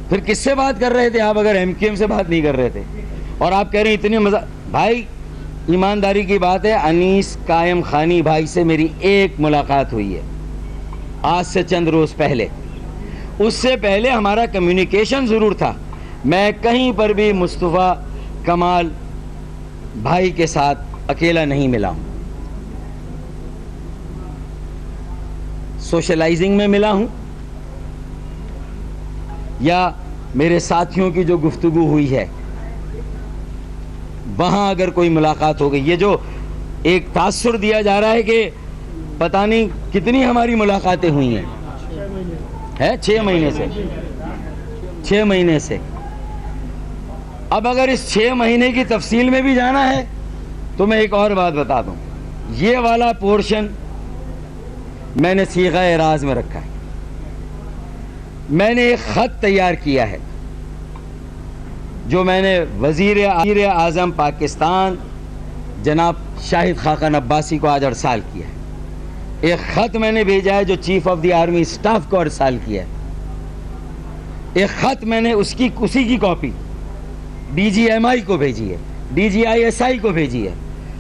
Speaker 3: پھر کس سے بات کر رہے تھے آپ اگر ایم کیو ایم سے بات نہیں کر رہے تھے؟ اور آپ کہہ رہے ہیں اتنی مزہ. بھائی ایمانداری کی بات ہے, انیس قائم خانی بھائی سے میری ایک ملاقات ہوئی ہے آج سے چند روز پہلے. اس سے پہلے ہمارا کمیونیکیشن ضرور تھا. میں کہیں پر بھی مصطفیٰ کمال بھائی کے ساتھ اکیلا نہیں ملا ہوں. سوشلائزنگ میں ملا ہوں یا میرے ساتھیوں کی جو گفتگو ہوئی ہے وہاں اگر کوئی ملاقات ہو گئی. یہ جو ایک تاثر دیا جا رہا ہے کہ پتہ نہیں کتنی ہماری ملاقاتیں ہوئی ہیں, 6 مہینے سے 6 مہینے سے. اب اگر اس 6 مہینے کی تفصیل میں بھی جانا ہے تو میں ایک اور بات بتا دوں. یہ والا پورشن میں نے صیغہ اعراض میں رکھا ہے. میں نے ایک خط تیار کیا ہے جو میں نے وزیر اعظم پاکستان جناب شاہد خاقان عباسی کو آج ارسال کیا ہے، ایک خط میں نے بھیجا ہے جو chief of the army staff کو ارسال کیا ہے، ایک خط میں نے اسی کی کاپی ڈی جی ایم آئی کو بھیجی ہے، D G I S I کو بھیجی ہے،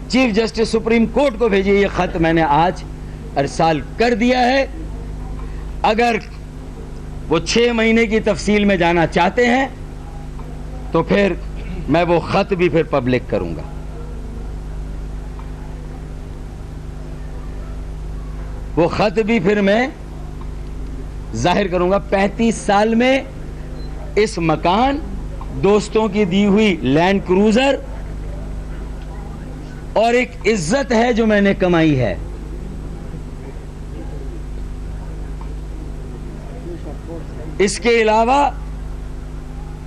Speaker 3: چیف جسٹس سپریم کورٹ کو بھیجی ہے. یہ خط میں نے آج ارسال کر دیا ہے. اگر وہ 6 مہینے کی تفصیل میں جانا چاہتے ہیں تو پھر میں وہ خط بھی پھر پبلک کروں گا. وہ خط بھی پھر میں ظاہر کروں گا. 35 سال میں اس مکان، دوستوں کی دی ہوئی لینڈ کروزر اور ایک عزت ہے جو میں نے کمائی ہے. اس کے علاوہ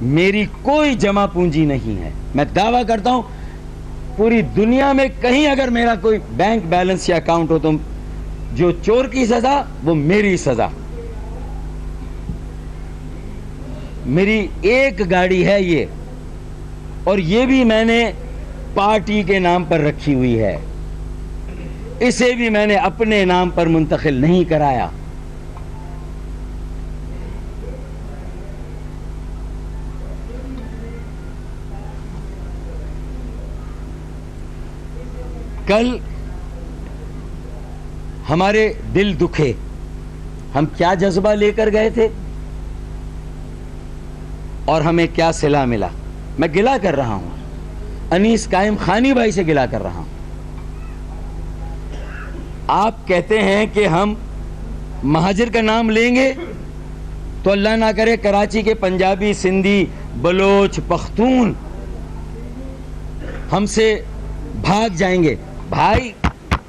Speaker 3: میری کوئی جمع پونجی نہیں ہے. میں دعویٰ کرتا ہوں پوری دنیا میں کہیں اگر میرا کوئی بینک بیلنس یا اکاؤنٹ ہو تو جو چور کی سزا وہ میری سزا. میری ایک گاڑی ہے یہ، اور یہ بھی میں نے پارٹی کے نام پر رکھی ہوئی ہے، اسے بھی میں نے اپنے نام پر منتقل نہیں کرایا. کل ہمارے دل دکھے، ہم کیا جذبہ لے کر گئے تھے اور ہمیں کیا صلہ ملا. میں گلہ کر رہا ہوں، انیس قائم خانی بھائی سے گلہ کر رہا ہوں. آپ کہتے ہیں کہ ہم مہاجر کا نام لیں گے تو اللہ نہ کرے کراچی کے پنجابی، سندھی، بلوچ، پختون ہم سے بھاگ جائیں گے. بھائی،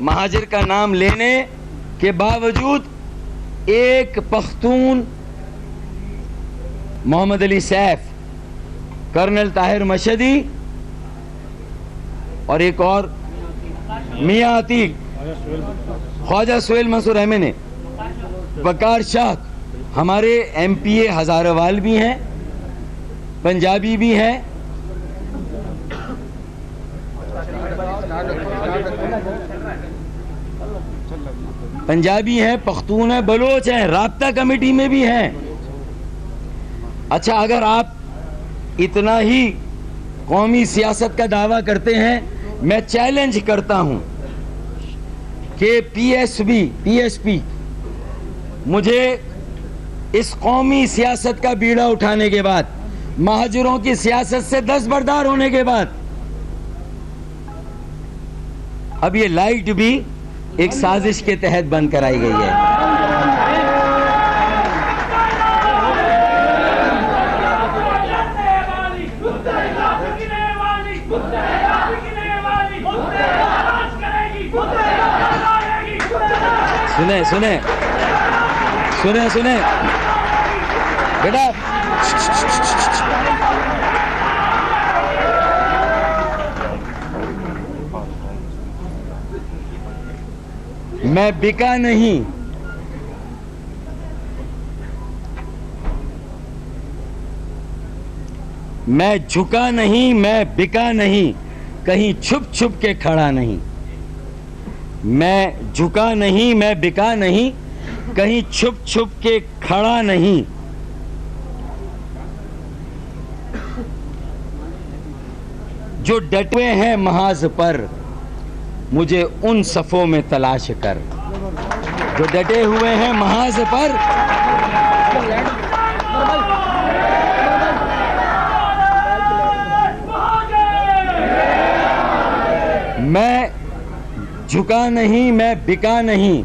Speaker 3: مہاجر کا نام لینے کے باوجود ایک پختون محمد علی سیف، کرنل طاہر مشہدی اور ایک اور میاں عتیق، خواجہ سہیل منصور احمد، وقار شاہ، ہمارے ایم پی اے ہزاروال بھی ہیں، پنجابی بھی ہیں، پختون ہیں، بلوچ ہیں، رابطہ کمیٹی میں بھی ہیں. اچھا، اگر آپ اتنا ہی قومی سیاست کا دعویٰ کرتے ہیں، میں چیلنج کرتا ہوں کہ پی ایس پی مجھے اس قومی سیاست کا بیڑا اٹھانے کے بعد، مہاجروں کی سیاست سے دستبردار ہونے کے بعد، اب یہ لائٹ بھی ایک سازش کے تحت بند کرائی گئی ہے. سنیں بیٹا، میں بکا نہیں، میں جھکا نہیں، میں بکا نہیں، کہیں چھپ چھپ کے کھڑا نہیں. میں جھکا نہیں، میں بکا نہیں، کہیں چھپ چھپ کے کھڑا نہیں. جو ڈٹے ہیں محاذ پر مجھے ان صفوں میں تلاش کر. جو ڈٹے ہوئے ہیں محاذ پر میں جھکا نہیں، میں بکا نہیں،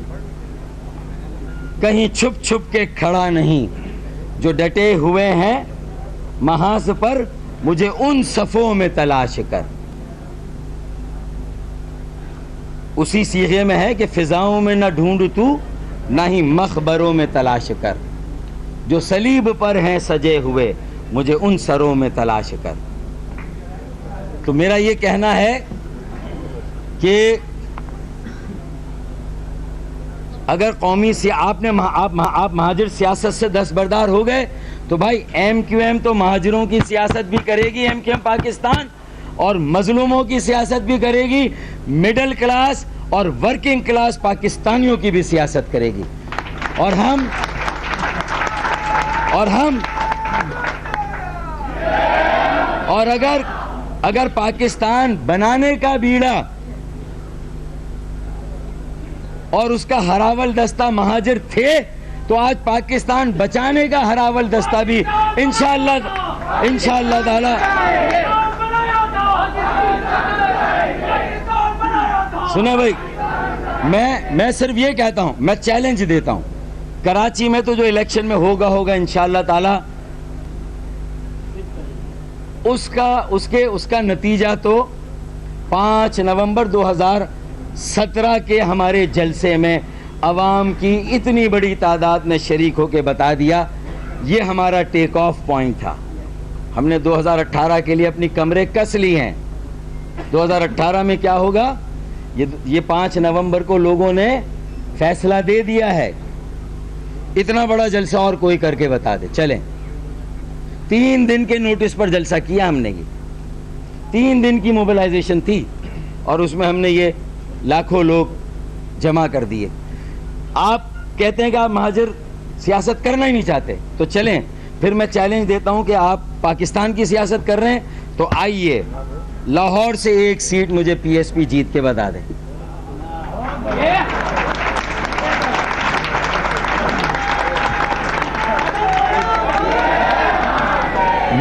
Speaker 3: کہیں چھپ چھپ کے کھڑا نہیں. جو ڈٹے ہوئے ہیں محاذ پر مجھے ان صفوں میں تلاش کر. اسی صیغے میں ہے کہ فضاؤں میں نہ ڈھونڈ تو، نہ ہی مخبروں میں تلاش کر. جو صلیب پر ہیں سجے ہوئے مجھے ان سروں میں تلاش کر. تو میرا یہ کہنا ہے کہ اگر آپ مہاجر سیاست سے دستبردار ہو گئے تو بھائی ایم کیو ایم تو مہاجروں کی سیاست بھی کرے گی، ایم کیو ایم پاکستان، اور مظلوموں کی سیاست بھی کرے گی، مڈل کلاس اور ورکنگ کلاس پاکستانیوں کی بھی سیاست کرے گی. اور اگر پاکستان بنانے کا بیڑا اور اس کا ہراول دستہ مہاجر تھے تو آج پاکستان بچانے کا ہراول دستہ بھی انشاءاللہ تعالی. سنیں بھائی، میں صرف یہ کہتا ہوں، میں چیلنج دیتا ہوں، کراچی میں تو جو الیکشن میں ہوگا انشاءاللہ تعالی اس کا نتیجہ تو 5 نومبر 2017 کے ہمارے جلسے میں عوام کی اتنی بڑی تعداد نے شریک ہو کے بتا دیا. یہ ہمارا ٹیک آف پوائنٹ تھا. ہم نے 2018 کے لیے اپنی کمرے کس لی ہیں. 2018 میں کیا ہوگا یہ 5 نومبر کو لوگوں نے فیصلہ دے دیا ہے. اتنا بڑا جلسہ اور کوئی کر کے بتا دے. چلیں، 3 دن کے نوٹس پر جلسہ کیا ہم نے. یہ 3 دن کی موبلائزیشن تھی اور اس میں ہم نے یہ لاکھوں لوگ جمع کر دیے. آپ کہتے ہیں کہ آپ مہاجر سیاست کرنا ہی نہیں چاہتے، تو چلیں پھر میں چیلنج دیتا ہوں کہ آپ پاکستان کی سیاست کر رہے ہیں تو آئیے لاہور سے 1 سیٹ مجھے پی ایس پی جیت کے بتا دیں.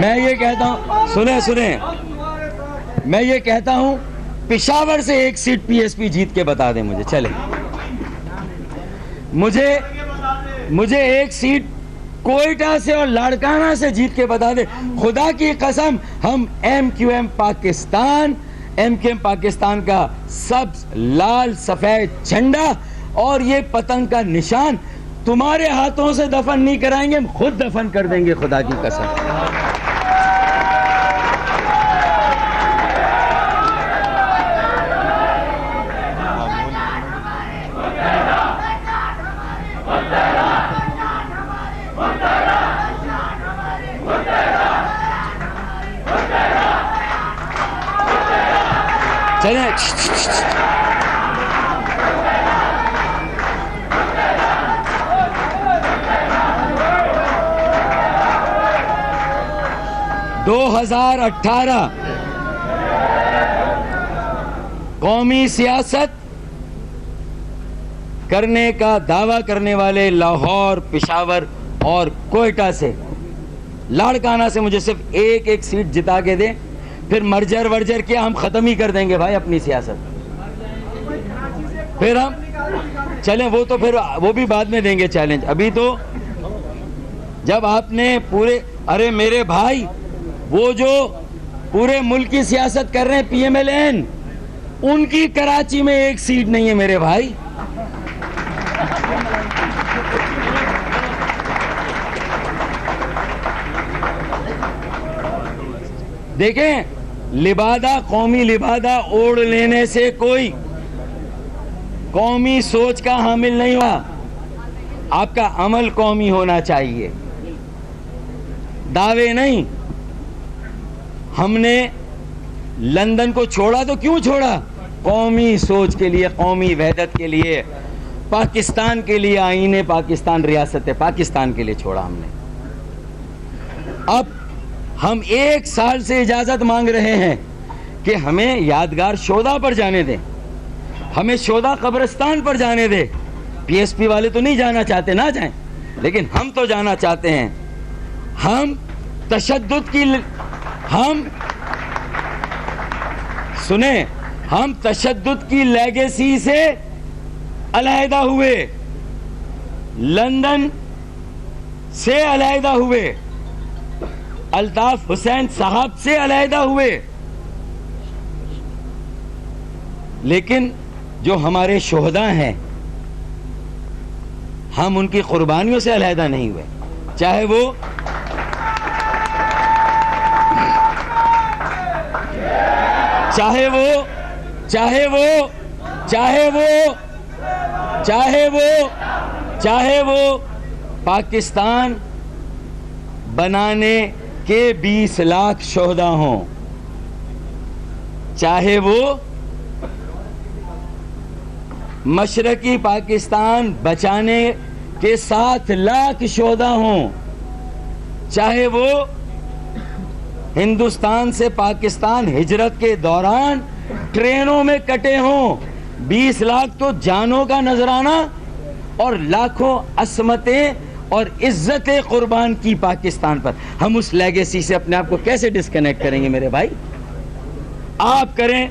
Speaker 3: میں یہ کہتا ہوں، سنیں میں یہ کہتا ہوں پشاور سے 1 سیٹ پی ایس پی جیت کے بتا دیں مجھے. چلیں، مجھے 1 سیٹ کوئٹہ سے اور لاڑکانہ سے جیت کے بتا دیں. خدا کی قسم ہم ایم کیو ایم پاکستان کا سبز لال سفید جھنڈا اور یہ پتنگ کا نشان تمہارے ہاتھوں سے دفن نہیں کرائیں گے، ہم خود دفن کر دیں گے، خدا کی قسم. چلیں 2018 قومی سیاست کرنے کا دعویٰ کرنے والے لاہور، پشاور اور کوئٹہ سے، لاڑکانہ سے مجھے صرف 1 سیٹ جتا کے دیں، پھر مرجر کیا ہم ختم ہی کر دیں گے بھائی اپنی سیاست. پھر ہم چلیں وہ بھی بعد میں دیں گے چیلنج. ابھی تو جب آپ نے ارے میرے بھائی وہ جو پورے ملک کی سیاست کر رہے ہیں پی ایم ایل این، ان کی کراچی میں 1 سیٹ نہیں ہے میرے بھائی. دیکھیں، لبادہ قومی لبادہ اوڑھ لینے سے کوئی قومی سوچ کا حامل نہیں ہوا. آپ کا عمل قومی ہونا چاہیے، دعوے نہیں. ہم نے لندن کو چھوڑا تو کیوں چھوڑا؟ قومی سوچ کے لیے، قومی وحدت کے لیے، پاکستان کے لیے، آئین پاکستان، ریاست پاکستان کے لیے چھوڑا ہم نے. اب ہم 1 سال سے اجازت مانگ رہے ہیں کہ ہمیں یادگار شودا پر جانے دیں، ہمیں شودا قبرستان پر جانے دیں. پی ایس پی والے تو نہیں جانا چاہتے، نہ جائیں، لیکن ہم تو جانا چاہتے ہیں. ہم تشدد کی لیگیسی سے علیحدہ ہوئے، لندن سے علیحدہ ہوئے، الطاف حسین صاحب سے علیحدہ ہوئے، لیکن جو ہمارے شہداء ہیں ہم ان کی قربانیوں سے علیحدہ نہیں ہوئے. چاہے وہ پاکستان بنانے کے 20 لاکھ شہدا ہوں، چاہے وہ مشرقی پاکستان بچانے کے 7 لاکھ شہدا ہوں، چاہے وہ ہندوستان سے پاکستان ہجرت کے دوران ٹرینوں میں کٹے ہوں، 20 لاکھ تو جانوں کا نذرانہ اور لاکھوں عصمتیں اور عزتیں قربان کی پاکستان پر. ہم اس لیگیسی سے اپنے آپ کو کیسے ڈسکنیکٹ کریں گے میرے بھائی؟ آپ کریں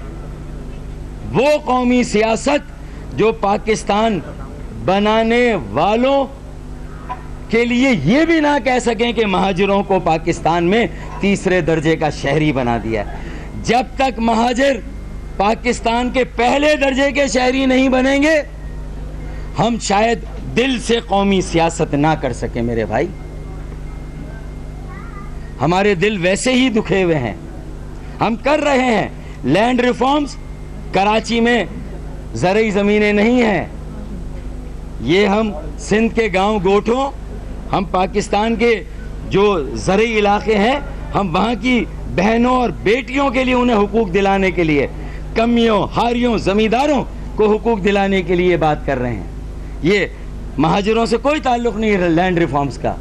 Speaker 3: وہ قومی سیاست جو پاکستان بنانے والوں کے لیے یہ بھی نہ کہہ سکیں کہ مہاجروں کو پاکستان میں تیسرے درجے کا شہری بنا دیا ہے. جب تک مہاجر پاکستان کے پہلے درجے کے شہری نہیں بنیں گے ہم شاید دل سے قومی سیاست نہ کر سکیں میرے بھائی. ہمارے دل ویسے ہی دکھے ہوئے ہیں. ہم کر رہے ہیں لینڈ ریفارمز. کراچی میں زرعی زمینیں نہیں ہیں، یہ ہم سندھ کے گاؤں گوٹھوں، ہم پاکستان کے جو زرعی علاقے ہیں ہم وہاں کی بہنوں اور بیٹیوں کے لیے انہیں حقوق دلانے کے لیے، کمیوں ہاریوں زمینداروں کو حقوق دلانے کے لیے بات کر رہے ہیں. یہ مہاجروں سے کوئی تعلق نہیں ہے لینڈ ریفارمز کا.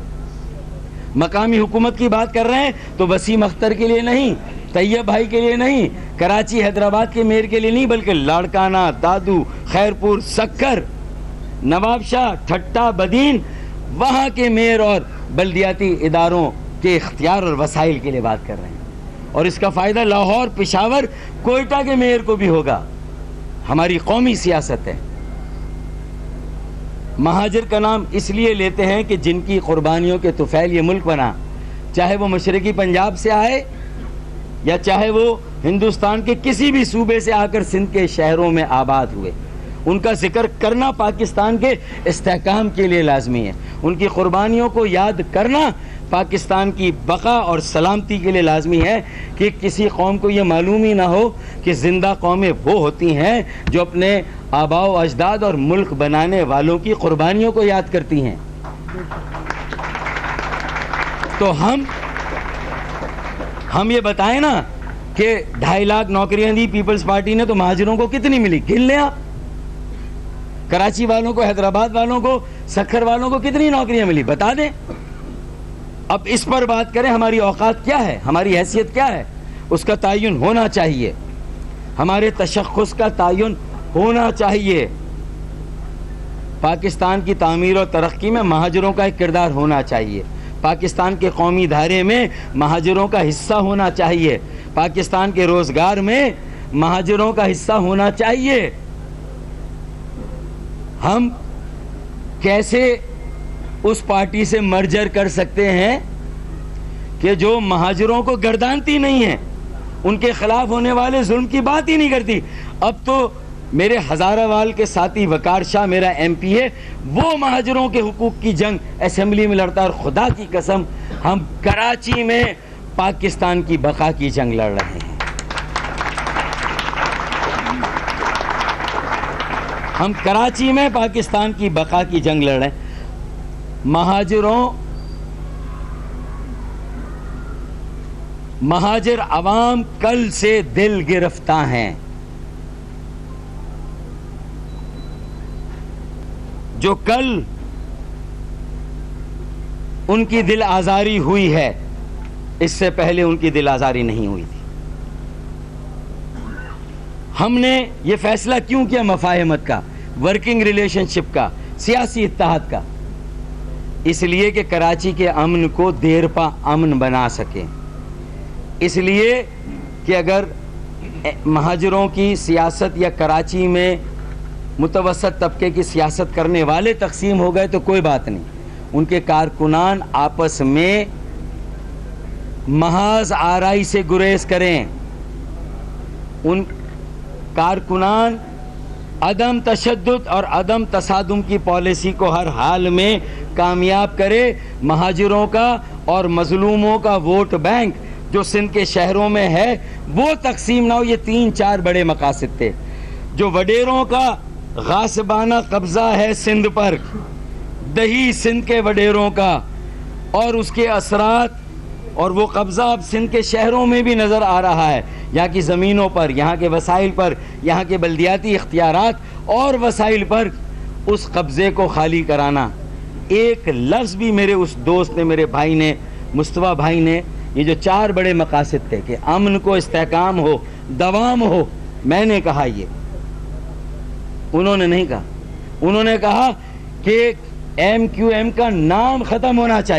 Speaker 3: مقامی حکومت کی بات کر رہے ہیں تو وسیم اختر کے لیے نہیں، طیب بھائی کے لیے نہیں، کراچی حیدرآباد کے میئر کے لیے نہیں، بلکہ لاڑکانہ، دادو، خیرپور، سکھر، نواب شاہ، ٹھٹا، بدین، وہاں کے میئر اور بلدیاتی اداروں کے اختیار اور وسائل کے لیے بات کر رہے ہیں. اور اس کا فائدہ لاہور، پشاور، کوئٹہ کے میئر کو بھی ہوگا. ہماری قومی سیاست ہے. مہاجر کا نام اس لیے لیتے ہیں کہ جن کی قربانیوں کے طفیل یہ ملک بنا، چاہے وہ مشرقی پنجاب سے آئے یا چاہے وہ ہندوستان کے کسی بھی صوبے سے آ کر سندھ کے شہروں میں آباد ہوئے، ان کا ذکر کرنا پاکستان کے استحکام کے لیے لازمی ہے. ان کی قربانیوں کو یاد کرنا پاکستان کی بقا اور سلامتی کے لیے لازمی ہے کہ کسی قوم کو یہ معلوم ہی نہ ہو کہ زندہ قومیں وہ ہوتی ہیں جو اپنے آباء و اجداد اور ملک بنانے والوں کی قربانیوں کو یاد کرتی ہیں. تو ہم یہ بتائیں نا کہ 2.5 لاکھ نوکریاں دی پیپلز پارٹی نے تو مہاجروں کو کتنی ملی؟ گن لیں آپ. کراچی والوں کو، حیدرآباد والوں کو، سکھر والوں کو کتنی نوکریاں ملی بتا دیں. اب اس پر بات کریں ہماری اوقات کیا ہے، ہماری حیثیت کیا ہے. اس کا تعین ہونا چاہیے، ہمارے تشخص کا تعین ہونا چاہیے. پاکستان کی تعمیر اور ترقی میں مہاجروں کا ایک کردار ہونا چاہیے. پاکستان کے قومی دھارے میں مہاجروں کا حصہ ہونا چاہیے. پاکستان کے روزگار میں مہاجروں کا حصہ ہونا چاہیے. ہم کیسے اس پارٹی سے مرجر کر سکتے ہیں کہ جو مہاجروں کو گردانتی نہیں ہے، ان کے خلاف ہونے والے ظلم کی بات ہی نہیں کرتی. اب تو میرے ہزارہ وال کے ساتھی وقار شاہ میرا ایم پی ہے، وہ مہاجروں کے حقوق کی جنگ اسمبلی میں لڑتا ہے. اور خدا کی قسم ہم کراچی میں پاکستان کی بقا کی جنگ لڑ رہے ہیں. ہم کراچی میں پاکستان کی بقا کی جنگ لڑ رہے ہیں. مہاجر عوام کل سے دل گرفتہ ہیں. جو کل ان کی دل آزاری ہوئی ہے، اس سے پہلے ان کی دل آزاری نہیں ہوئی تھی. ہم نے یہ فیصلہ کیوں کیا مفاہمت کا، ورکنگ ریلیشن شپ کا، سیاسی اتحاد کا؟ اس لیے کہ کراچی کے امن کو دیر پا امن بنا سکیں. اس لیے کہ اگر مہاجروں کی سیاست یا کراچی میں متوسط طبقے کی سیاست کرنے والے تقسیم ہو گئے تو کوئی بات نہیں. ان کے کارکنان آپس میں محض آرائی سے گریز کریں. ان کارکنان عدم تشدد اور عدم تصادم کی پالیسی کو ہر حال میں کامیاب کرے. مہاجروں کا اور مظلوموں کا ووٹ بینک جو سندھ کے شہروں میں ہے وہ تقسیم نہ ہو. یہ 3-4 بڑے مقاصد تھے. جو وڈیروں کا غاصبانہ قبضہ ہے سندھ پر، دہی سندھ کے وڈیروں کا، اور اس کے اثرات اور وہ قبضہ اب سندھ کے شہروں میں بھی نظر آ رہا ہے. یہاں کی زمینوں پر, یہاں کے وسائل پر, یہاں کے بلدیاتی اختیارات اور وسائل پر اس قبضے کو خالی کرانا. ایک لفظ بھی میرے اس دوست نے, میرے بھائی نے, مصطفیٰ بھائی نے, یہ جو 4 بڑے مقاصد تھے کہ امن کو استحکام ہو, دوام ہو, میں نے کہا یہ, انہوں نے نہیں کہا. انہوں نے کہا کہ ایم کیو ایم کا نام ختم ہونا چاہیے.